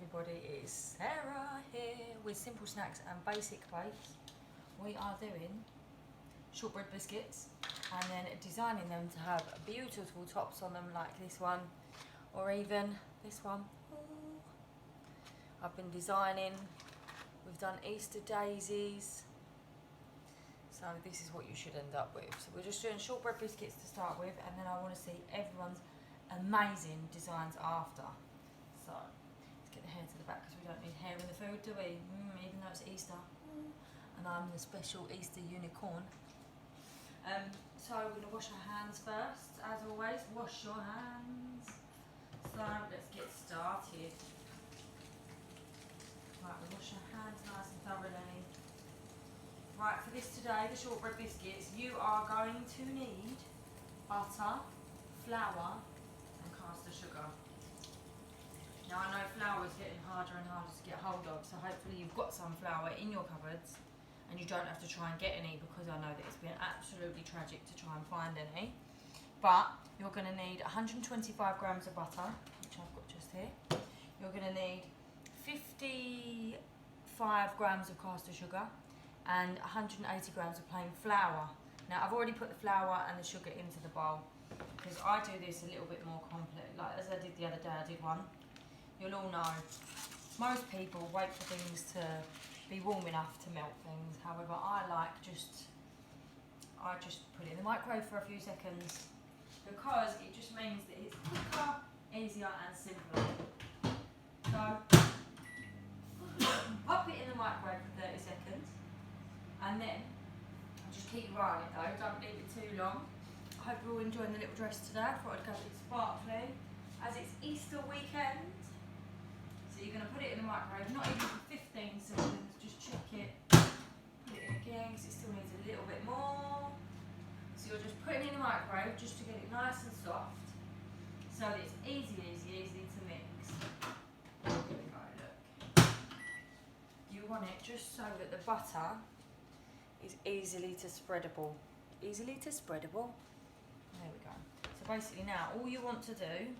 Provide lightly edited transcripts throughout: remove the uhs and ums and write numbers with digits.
everybody, it's Sarah here with Simple Snacks and Basic Bakes. We are doing shortbread biscuits and then designing them to have beautiful tops on them like this one or even this one. Ooh. I've been designing, we've done Easter daisies, so this is what you should end up with. So we're just doing shortbread biscuits to start with, and then I want to see everyone's amazing designs after. So let's get the hair to the back because we don't need hair in the food, do we? Even though it's Easter. And I'm the special Easter unicorn. So we're going to wash our hands first, as always. Wash your hands. So let's get started. Right, we wash our hands nice and thoroughly. Right, for this today, the shortbread biscuits, you are going to need butter, flour and caster sugar. Now I know flour is getting harder and harder to get hold of, so hopefully you've got some flour in your cupboards and you don't have to try and get any, because I know that it's been absolutely tragic to try and find any. But you're going to need 125 grams of butter, which I've got just here. You're going to need 55 grams of caster sugar and 180 grams of plain flour. Now I've already put the flour and the sugar into the bowl because I do this a little bit more complex, like as I did the other day. I did one. You'll all know, most people wait for things to be warm enough to melt things. However, I just put it in the microwave for a few seconds because it just means that it's quicker, easier and simpler. So, pop it in the microwave for 30 seconds and then just keep your eye on it though, don't leave it too long. I hope you're all enjoying the little dress today. I thought I'd go a bit sparkly as it's Easter weekend. So you're going to put it in the microwave, not even for 15 seconds, just check it, put it in again because it still needs a little bit more. So you're just putting it in the microwave just to get it nice and soft so that it's easy to mix. Here we go, look. You want it just so that the butter is easily to spreadable. Easily to spreadable. There we go. So basically now all you want to do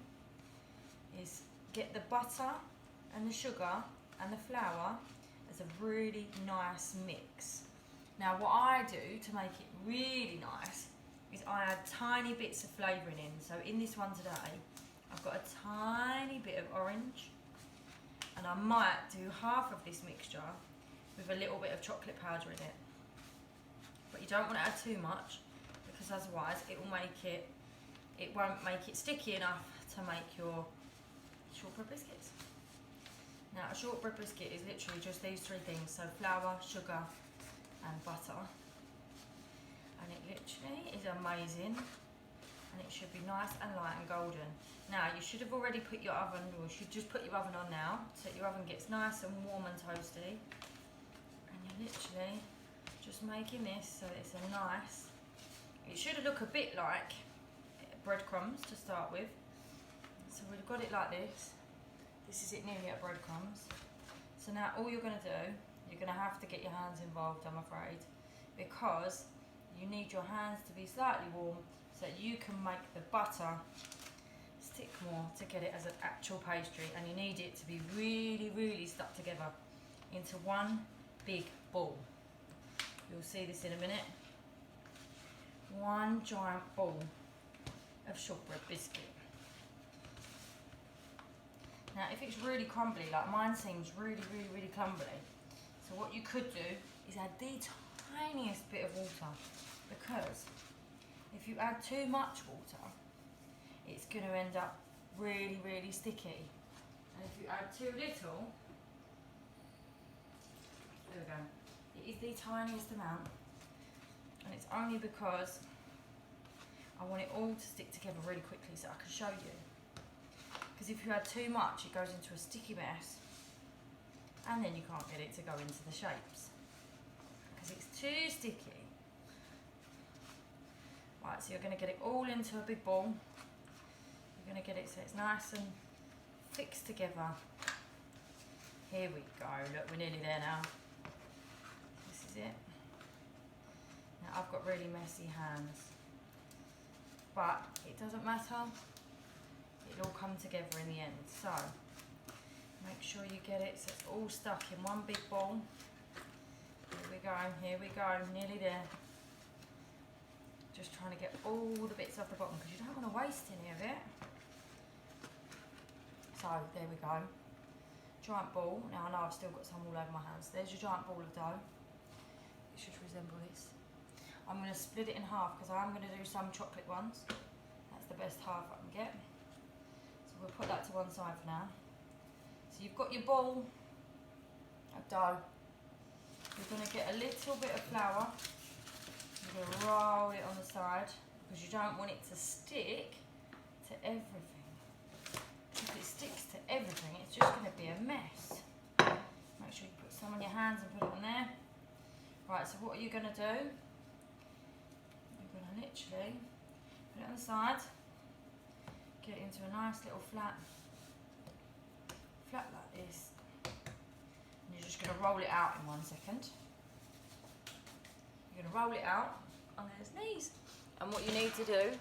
is get the butter and the sugar and the flour as a really nice mix. Now what I do to make it really nice is I add tiny bits of flavouring in. So in this one today I've got a tiny bit of orange, and I might do half of this mixture with a little bit of chocolate powder in it. But you don't want to add too much because otherwise it won't make it sticky enough to make your shortbread biscuits. Now a shortbread biscuit is literally just these three things, so flour, sugar and butter, and it literally is amazing and it should be nice and light and golden. Now you should have already put your oven, or you should just put your oven on now so your oven gets nice and warm and toasty, and you're literally just making this so it's a nice, it should look a bit like breadcrumbs to start with. So we've got it like this. This is it nearly at breadcrumbs. So now all you're going to do, you're going to have to get your hands involved, I'm afraid, because you need your hands to be slightly warm so that you can make the butter stick more to get it as an actual pastry, and you need it to be really stuck together into one big ball. You'll see this in a minute. One giant ball of shortbread biscuit. Now if it's really crumbly, like mine seems really crumbly, so what you could do is add the tiniest bit of water, because if you add too much water it's going to end up really sticky, and if you add too little, there we go, it is the tiniest amount, and it's only because I want it all to stick together really quickly so I can show you. Because if you add too much it goes into a sticky mess and then you can't get it to go into the shapes because it's too sticky. Right, so you're going to get it all into a big ball. You're going to get it so it's nice and fixed together. Here we go, look, we're nearly there now. This is it. Now I've got really messy hands, but it doesn't matter. It'll all come together in the end. So make sure you get it so it's all stuck in one big ball. Here we go, nearly there. Just trying to get all the bits off the bottom because you don't want to waste any of it. So there we go. Giant ball. Now I know I've still got some all over my hands. There's your giant ball of dough. It should resemble this. I'm going to split it in half because I am going to do some chocolate ones. That's the best half I can get. So we'll put that to one side for now. So you've got your ball of dough. You're going to get a little bit of flour. You're going to roll it on the side because you don't want it to stick to everything. If it sticks to everything, it's just going to be a mess. Make sure you put some on your hands and put it on there. Right, so what are you going to do? You're going to literally put it on the side, get it into a nice little flat like this. And you're just going to roll it out in 1 second. You're going to roll it out on those knees. And what you need to do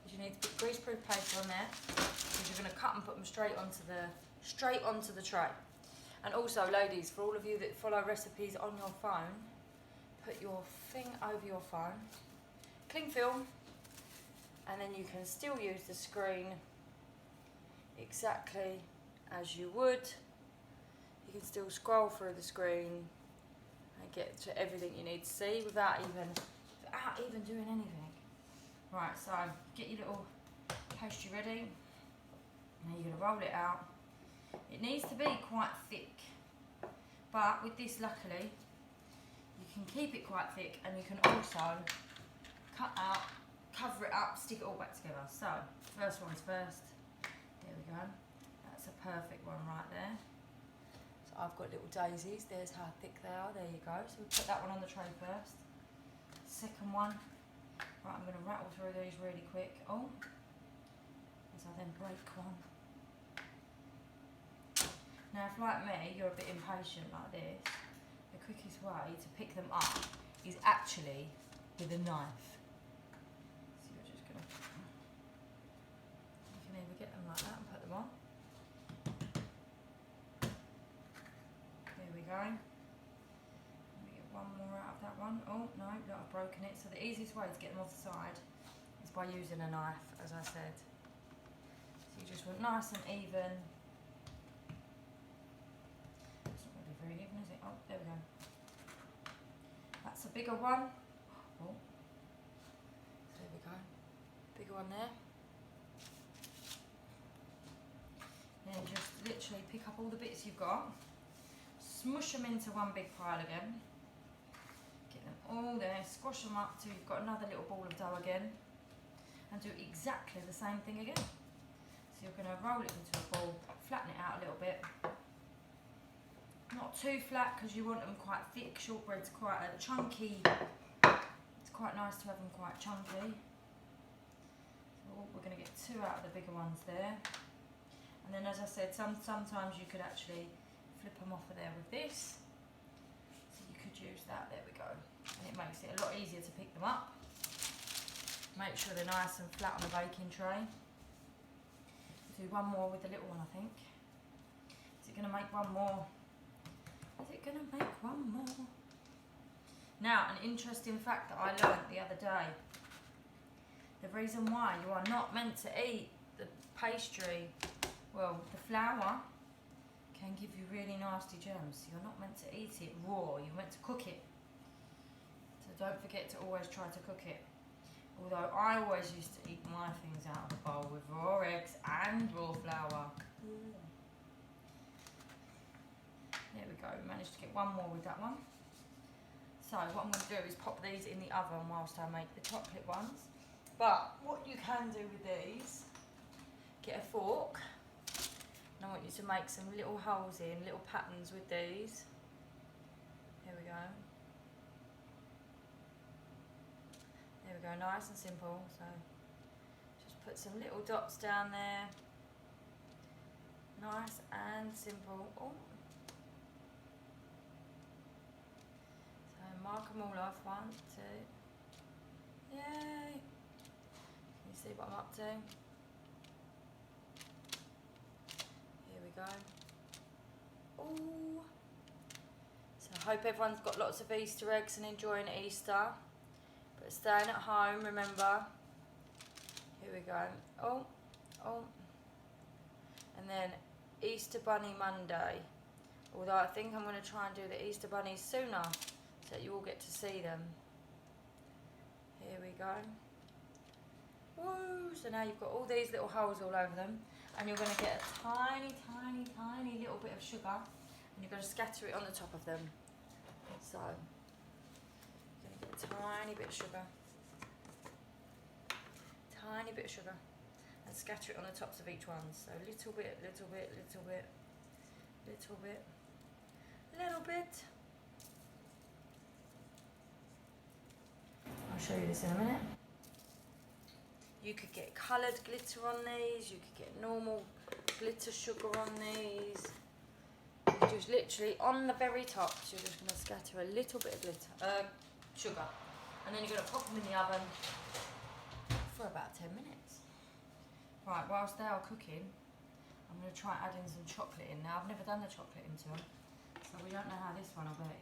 is you need to put greaseproof paper on there because you're going to cut and put them straight onto the tray. And also, ladies, for all of you that follow recipes on your phone, put your thing over your phone, cling film, and then you can still use the screen exactly as you would. You can still scroll through the screen and get to everything you need to see without even doing anything. Right, so get your little pastry ready. Now you're going to roll it out. It needs to be quite thick, but with this, luckily, you can keep it quite thick and you can also cut out, cover it up, stick it all back together. So, first one's first. There we go. That's a perfect one right there. So I've got little daisies. There's how thick they are. There you go. So we put that one on the tray first. Second one. Right, I'm going to rattle through these really quick. Oh, as I then break one. Now, if like me, you're a bit impatient like this, the quickest way to pick them up is actually with a knife. So you're just going to, you can either get them like that and put them on. There we go. Let me get one more out of that one. Oh, no, I've broken it. So the easiest way to get them off the side is by using a knife, as I said. So you just want nice and even. Very even, is it? Oh, there we go. That's a bigger one. Oh, there we go. Bigger one there. Then just literally pick up all the bits you've got, smush them into one big pile again. Get them all there, squash them up till you've got another little ball of dough again, and do exactly the same thing again. So you're going to roll it into a ball, flatten it out a little bit. Not too flat because you want them quite thick. Shortbread's quite a chunky. It's quite nice to have them quite chunky. So we're going to get 2 out of the bigger ones there. And then, as I said, sometimes you could actually flip them off of there with this. So you could use that. There we go. And it makes it a lot easier to pick them up. Make sure they're nice and flat on the baking tray. Do one more with the little one, I think. Is it going to make one more? Is it going to make one more? Now, an interesting fact that I learned the other day. The reason why you are not meant to eat the pastry, well, the flour can give you really nasty germs. You're not meant to eat it raw. You're meant to cook it. So don't forget to always try to cook it. Although I always used to eat my things out of a bowl with raw eggs and raw flour. There we go, we managed to get one more with that one. So what I'm going to do is pop these in the oven whilst I make the chocolate ones. But what you can do with these, get a fork, and I want you to make some little holes in, little patterns with these. There we go. There we go, nice and simple. So just put some little dots down there. Nice and simple. Oh. Mark them all off, 1, 2. Yay! Can you see what I'm up to? Here we go. Ooh. So I hope everyone's got lots of Easter eggs and enjoying Easter. But staying at home, remember. Here we go. Oh, oh. And then Easter Bunny Monday. Although I think I'm going to try and do the Easter Bunnies sooner, so that you all get to see them. Here we go. Woo! So now you've got all these little holes all over them, and you're going to get a tiny, tiny, tiny little bit of sugar, and you're going to scatter it on the top of them. So, you're going to get a tiny bit of sugar. Tiny bit of sugar. And scatter it on the tops of each one. So little bit, little bit, little bit, little bit, little bit. I'll show you this in a minute. You could get coloured glitter on these, you could get normal glitter sugar on these. You just literally, on the very tops, you're just going to scatter a little bit of glitter, sugar. And then you're going to pop them in the oven for about 10 minutes. Right, whilst they are cooking, I'm going to try adding some chocolate in. Now, I've never done the chocolate into them, so we don't know how this one will be.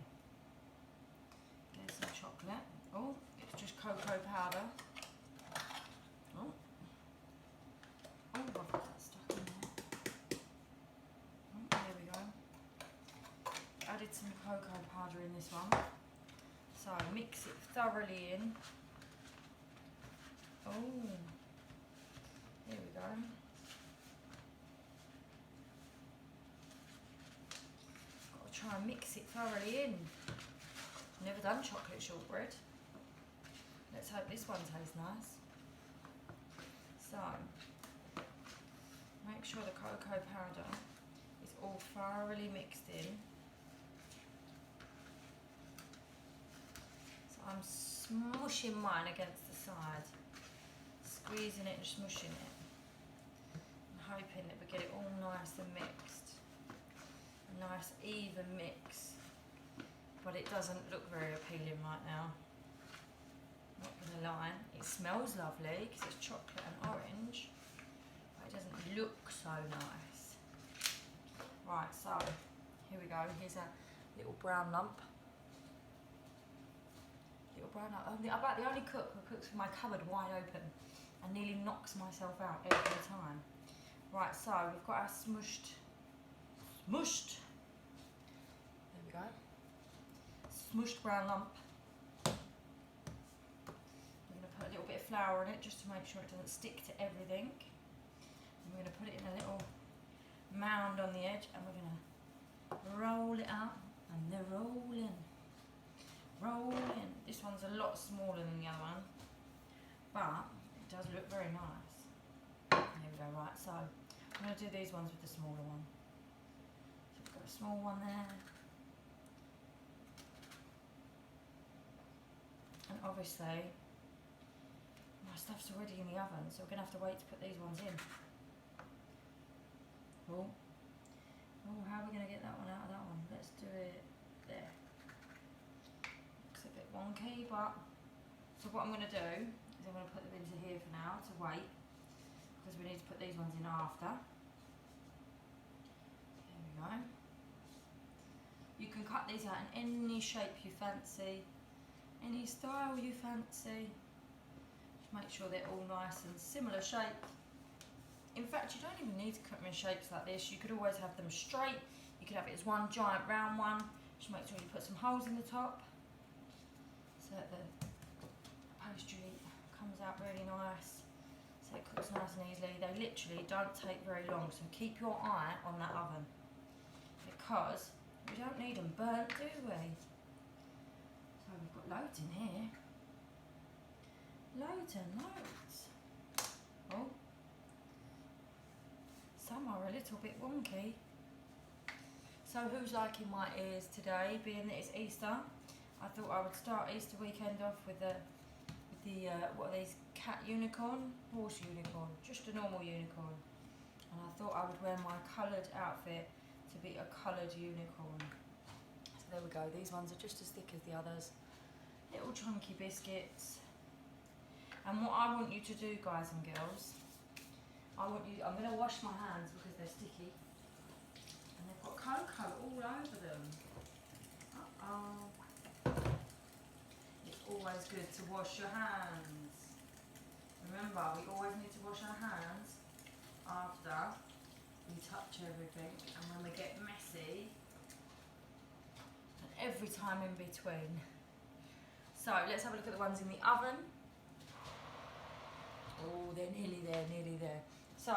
There's some chocolate. Oh, it's just cocoa powder. Oh, I've got that stuck in there. Oh, there we go. Added some cocoa powder in this one. So mix it thoroughly in. Oh, here we go. Got to try and mix it thoroughly in. Never done chocolate shortbread. Let's hope this one tastes nice. So, make sure the cocoa powder is all thoroughly mixed in. So I'm smushing mine against the side, squeezing it and smushing it, and hoping that we get it all nice and mixed. A nice even mix, but it doesn't look very appealing right now. Not gonna lie, it smells lovely because it's chocolate and orange, but it doesn't look so nice. Right, so here we go. Here's a little brown lump. Little brown lump. I'm about the only cook who cooks with my cupboard wide open and nearly knocks myself out every time. Right, so we've got our smushed. There we go. Smushed brown lump. Put a little bit of flour in it just to make sure it doesn't stick to everything. And we're going to put it in a little mound on the edge, and we're going to roll it out, and they're rolling. Rolling. This one's a lot smaller than the other one, but it does look very nice. There we go. Right, so I'm going to do these ones with the smaller one. So we've got a small one there. And obviously my stuff's already in the oven, so we're going to have to wait to put these ones in. Oh, how are we going to get that one out of that one? Let's do it there. Looks a bit wonky, but... So what I'm going to do is I'm going to put them into here for now to wait, because we need to put these ones in after. There we go. You can cut these out in any shape you fancy, any style you fancy. Make sure they're all nice and similar shape. In fact, you don't even need to cut them in shapes like this. You could always have them straight. You could have it as one giant round one. Just make sure you put some holes in the top so that the pastry comes out really nice, so it cooks nice and easily. They literally don't take very long, so keep your eye on that oven, because we don't need them burnt, do we? So we've got loads in here. Loads and loads. Oh, some are a little bit wonky. So who's liking my ears today, being that it's Easter? I thought I would start Easter weekend off with the what are these, cat unicorn? Horse unicorn, just a normal unicorn. And I thought I would wear my coloured outfit to be a coloured unicorn. So there we go, these ones are just as thick as the others. Little chunky biscuits. And what I want you to do, guys and girls, I'm going to wash my hands because they're sticky. And they've got cocoa all It's always good to wash your hands. Remember, we always need to wash our hands after we touch everything, and when we get messy, and every time in between. So let's have a look at the ones in the oven. Oh, they're nearly there, nearly there. So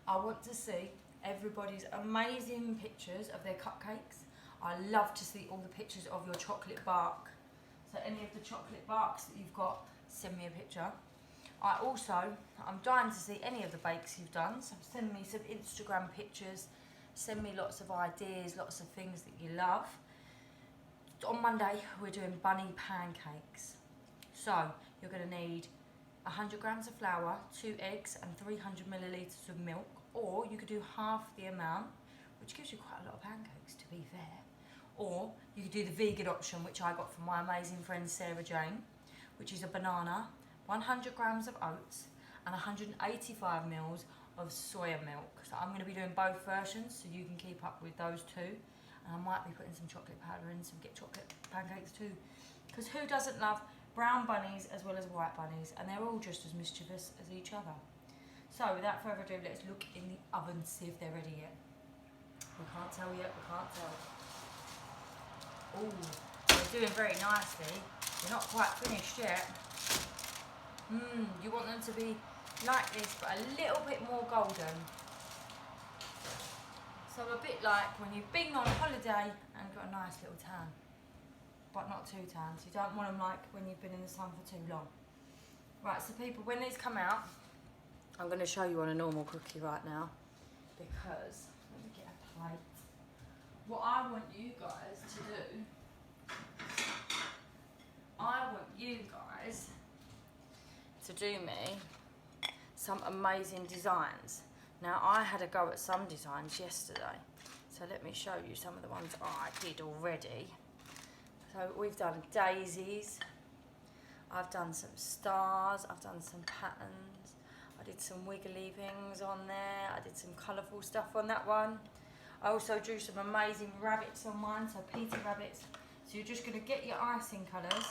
I want to see everybody's amazing pictures of their cupcakes. I love to see all the pictures of your chocolate bark. So any of the chocolate barks that you've got, send me a picture. I'm dying to see any of the bakes you've done, so send me some Instagram pictures, send me lots of ideas, lots of things that you love. On Monday, we're doing bunny pancakes. So you're going to need 100 grams of flour, 2 eggs and 300 millilitres of milk, or you could do half the amount, which gives you quite a lot of pancakes, to be fair. Or you could do the vegan option, which I got from my amazing friend Sarah Jane, which is a banana, 100 grams of oats and 185 mils of soya milk. So I'm going to be doing both versions so you can keep up with those two. And I might be putting some chocolate powder in so we get chocolate pancakes too. Because who doesn't love brown bunnies as well as white bunnies? And they're all just as mischievous as each other. So without further ado, let's look in the oven to see if they're ready yet. We can't tell yet, we can't tell. Oh, they're doing very nicely. They're not quite finished yet. You want them to be like this, but a little bit more golden. So a bit like when you've been on holiday and got a nice little tan, but not too tan. So you don't want them like when you've been in the sun for too long. Right, so people, when these come out, I'm going to show you on a normal cookie right now, because let me get a plate. What I want you guys to do, I want you guys to do me some amazing designs. Now, I had a go at some designs yesterday, so let me show you some of the ones I did already. So we've done daisies, I've done some stars, I've done some patterns, I did some wiggly things on there, I did some colourful stuff on that one. I also drew some amazing rabbits on mine, so Peter rabbits. So you're just going to get your icing colours.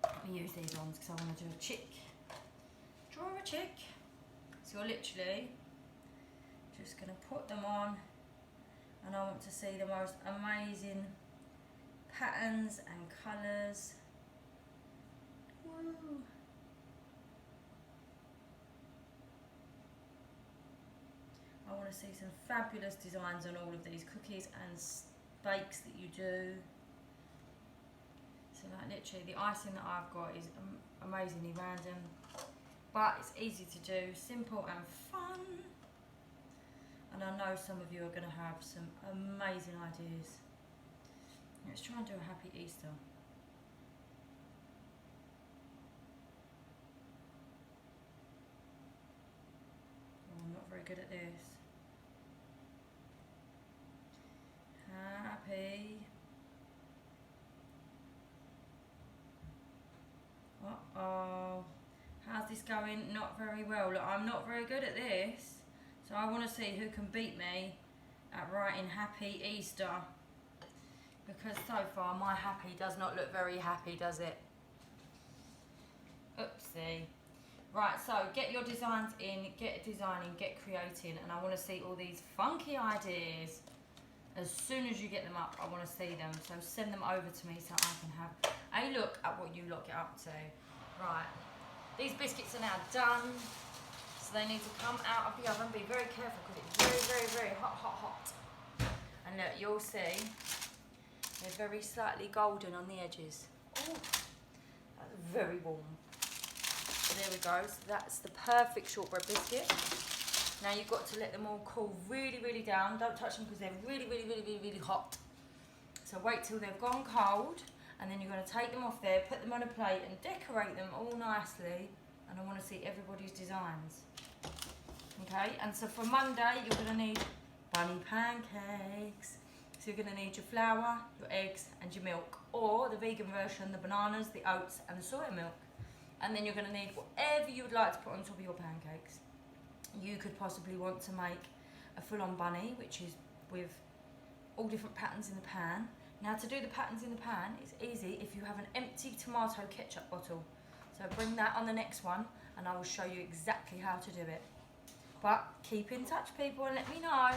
Let me use these ones because I want to do a chick. Draw a chick. So you're literally just going to put them on, and I want to see the most amazing patterns and colours. Woo! I want to see some fabulous designs on all of these cookies and bakes that you do. So like literally the icing that I've got is amazingly random, but it's easy to do, simple and fun. And I know some of you are going to have some amazing ideas. Let's try and do a happy Easter. Oh, I'm not very good at this. Happy. Uh-oh. How's this going? Not very well. Look, I'm not very good at this. So I want to see who can beat me at writing Happy Easter. Because so far my happy does not look very happy, does it? Oopsie. Right, so get your designs in, get designing, get creating, and I want to see all these funky ideas. As soon as you get them up, I want to see them. So send them over to me so I can have a look at what you lot get up to. Right, these biscuits are now done. So they need to come out of the oven. Be very careful because it's very, very, very hot, hot, hot. And look, you'll see they're very slightly golden on the edges. Oh, that's very warm. So there we go. So that's the perfect shortbread biscuit. Now you've got to let them all cool really, really down. Don't touch them because they're really, really, really, really, really hot. So wait till they've gone cold, and then you're going to take them off there, put them on a plate and decorate them all nicely. And I want to see everybody's designs. Okay, and so for Monday you're going to need bunny pancakes. So you're going to need your flour, your eggs and your milk, or the vegan version, the bananas, the oats and the soya milk. And then you're going to need whatever you would like to put on top of your pancakes. You could possibly want to make a full-on bunny, which is with all different patterns in the pan. Now to do the patterns in the pan, it's easy if you have an empty tomato ketchup bottle. So bring that on the next one and I will show you exactly how to do it. But keep in touch, people, and let me know.